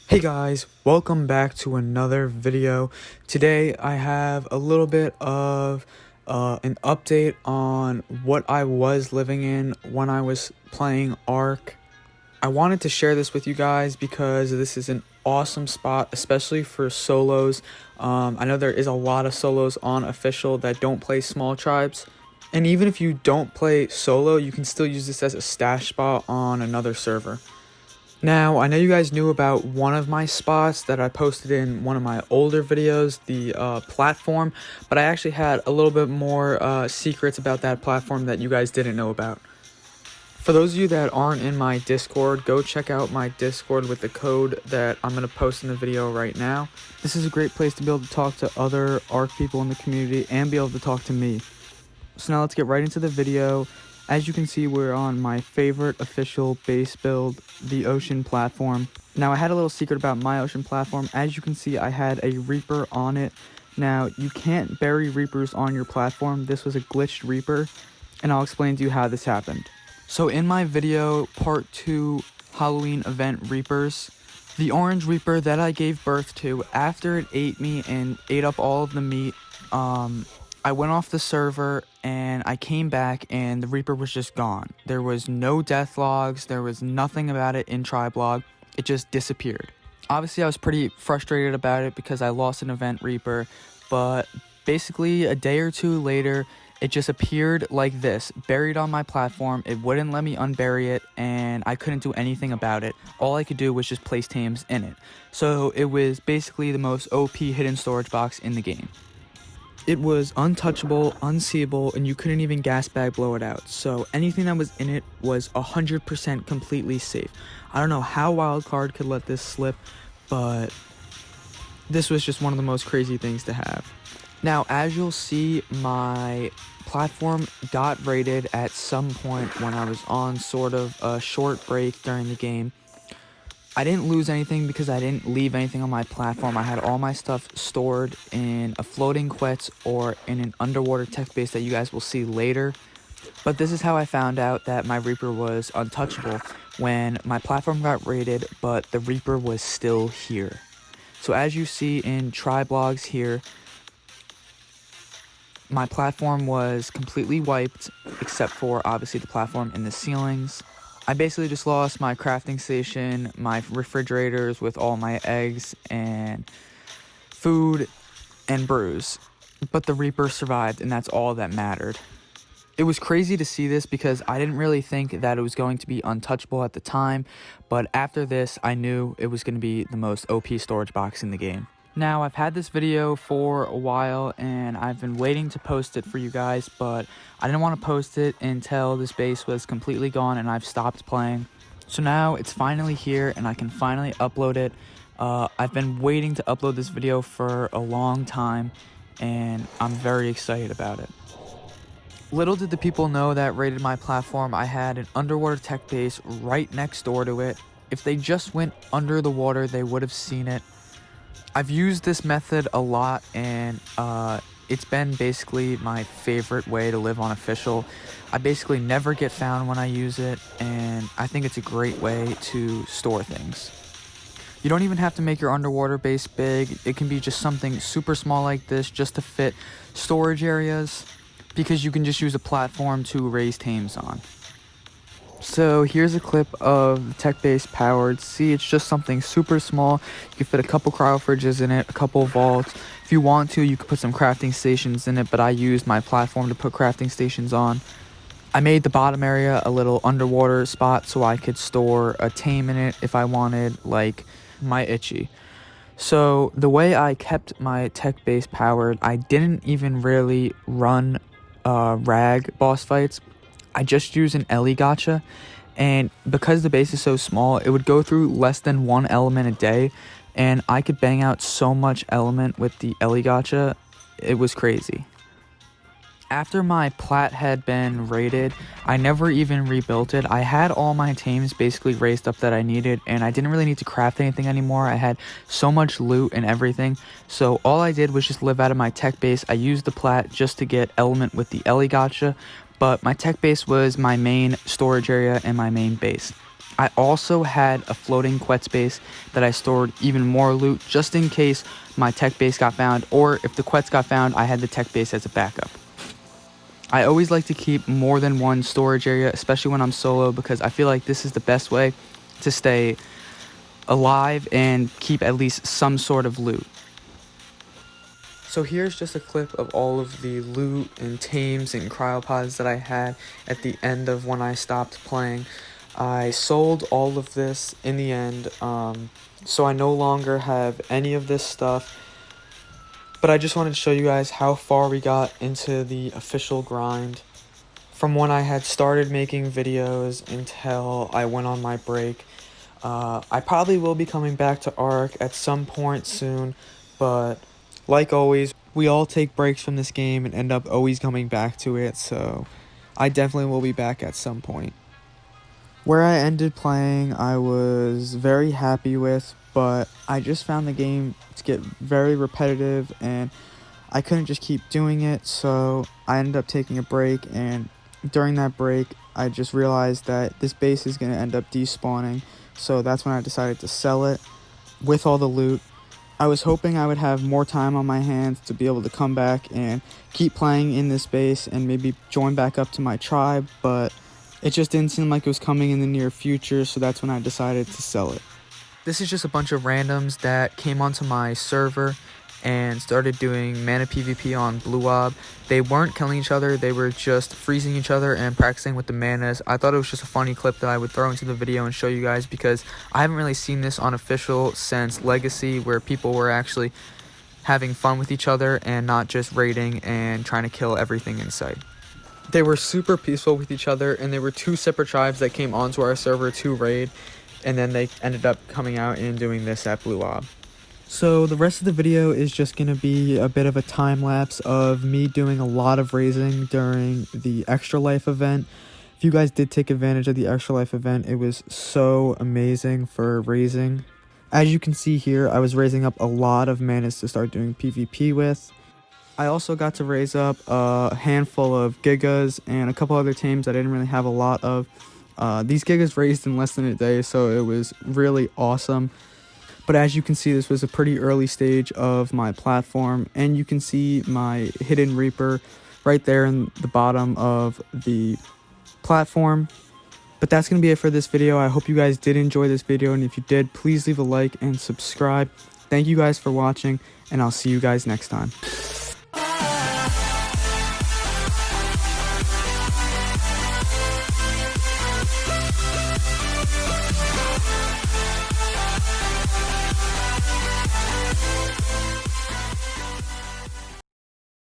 Hey guys, welcome back to another video. Today I have a little bit of an update on what I was living in when I was playing Ark. I wanted to share this with you guys because this is an awesome spot, especially for solos. I know there is a lot of solos on official that don't play small tribes. And even if you don't play solo, you can still use this as a stash spot on another server. Now, I know you guys knew about one of my spots that I posted in one of my older videos, the platform, but I actually had a little bit more secrets about that platform that you guys didn't know about. For those of you that aren't in my Discord, go check out my Discord with the code that I'm going to post in the video right now. This is a great place to be able to talk to other Ark people in the community and be able to talk to me. So now let's get right into the video. As you can see, we're on my favorite official base build, the Ocean platform. Now, I had a little secret about my Ocean platform. As you can see, I had a Reaper on it. Now, you can't bury Reapers on your platform. This was a glitched Reaper, and I'll explain to you how this happened. So in my video, part 2, Halloween event Reapers, the orange Reaper that I gave birth to, after it ate me and ate up all of the meat, I went off the server and I came back and the Reaper was just gone. There was no death logs, there was nothing about it in Triblog, it just disappeared. Obviously I was pretty frustrated about it because I lost an event Reaper, but basically a day or two later it just appeared like this, buried on my platform. It wouldn't let me unbury it and I couldn't do anything about it. All I could do was just place tames in it. So it was basically the most OP hidden storage box in the game. It was untouchable, unseeable, and you couldn't even gas bag blow it out. So anything that was in it was 100% completely safe. I don't know how Wildcard could let this slip, but this was just one of the most crazy things to have. Now, as you'll see, my platform got raided at some point when I was on sort of a short break during the game. I didn't lose anything because I didn't leave anything on my platform. I had all my stuff stored in a floating quetz or in an underwater tech base that you guys will see later. But this is how I found out that my Reaper was untouchable, when my platform got raided, but the Reaper was still here. So as you see in Triblogs here, my platform was completely wiped, except for obviously the platform in the ceilings. I basically just lost my crafting station, my refrigerators with all my eggs and food and brews. But the Reaper survived, and that's all that mattered. It was crazy to see this because I didn't really think that it was going to be untouchable at the time, but after this I knew it was going to be the most OP storage box in the game. Now, I've had this video for a while and I've been waiting to post it for you guys, but I didn't want to post it until this base was completely gone and I've stopped playing. So now it's finally here and I can finally upload it. I've been waiting to upload this video for a long time and I'm very excited about it. Little did the people know that raided my platform, I had an underwater tech base right next door to it. If they just went under the water, they would have seen it. I've used this method a lot and it's been basically my favorite way to live on official. I basically never get found when I use it, and I think it's a great way to store things. You don't even have to make your underwater base big. It can be just something super small like this just to fit storage areas, because you can just use a platform to raise tames on. So here's a clip of the tech base powered. See, it's just something super small. You can fit a couple cryo fridges in it, a couple vaults. If you want to, you could put some crafting stations in it, but I used my platform to put crafting stations on. I made the bottom area a little underwater spot so I could store a tame in it if I wanted, like my Itchy. So the way I kept my tech base powered, I didn't even really run rag boss fights. I just use an Ellie gacha, and because the base is so small, it would go through less than one element a day, and I could bang out so much element with the Ellie gacha, it was crazy. After my plat had been raided, I never even rebuilt it. I had all my tames basically raised up that I needed, and I didn't really need to craft anything anymore. I had so much loot and everything, so all I did was just live out of my tech base. I used the plat just to get element with the Ellie gacha, but my tech base was my main storage area and my main base. I also had a floating quetz base that I stored even more loot just in case my tech base got found, or if the quetz got found, I had the tech base as a backup. I always like to keep more than one storage area, especially when I'm solo, because I feel like this is the best way to stay alive and keep at least some sort of loot. So here's just a clip of all of the loot and tames and cryopods that I had at the end of when I stopped playing. I sold all of this in the end, so I no longer have any of this stuff. But I just wanted to show you guys how far we got into the official grind. From when I had started making videos until I went on my break. I probably will be coming back to Ark at some point soon, but like always, we all take breaks from this game and end up always coming back to it, so I definitely will be back at some point. Where I ended playing, I was very happy with, but I just found the game to get very repetitive and I couldn't just keep doing it, so I ended up taking a break, and during that break, I just realized that this base is going to end up despawning, so that's when I decided to sell it with all the loot. I was hoping I would have more time on my hands to be able to come back and keep playing in this base and maybe join back up to my tribe, but it just didn't seem like it was coming in the near future, so that's when I decided to sell it. This is just a bunch of randoms that came onto my server and started doing mana PvP on Blue Ob. They weren't killing each other, they were just freezing each other and practicing with the manas. I thought it was just a funny clip that I would throw into the video and show you guys, because I haven't really seen this on official since Legacy, where people were actually having fun with each other and not just raiding and trying to kill everything in sight. They were super peaceful with each other, and there were two separate tribes that came onto our server to raid, and then they ended up coming out and doing this at Blue Ob. So the rest of the video is just going to be a bit of a time lapse of me doing a lot of raising during the Extra Life event. If you guys did take advantage of the Extra Life event, it was so amazing for raising. As you can see here, I was raising up a lot of manas to start doing PvP with. I also got to raise up a handful of Gigas and a couple other tames I didn't really have a lot of. These Gigas raised in less than a day, so it was really awesome. But as you can see, this was a pretty early stage of my platform, and you can see my Hidden Reaper right there in the bottom of the platform. But that's going to be it for this video. I hope you guys did enjoy this video, and if you did, please leave a like and subscribe. Thank you guys for watching, and I'll see you guys next time.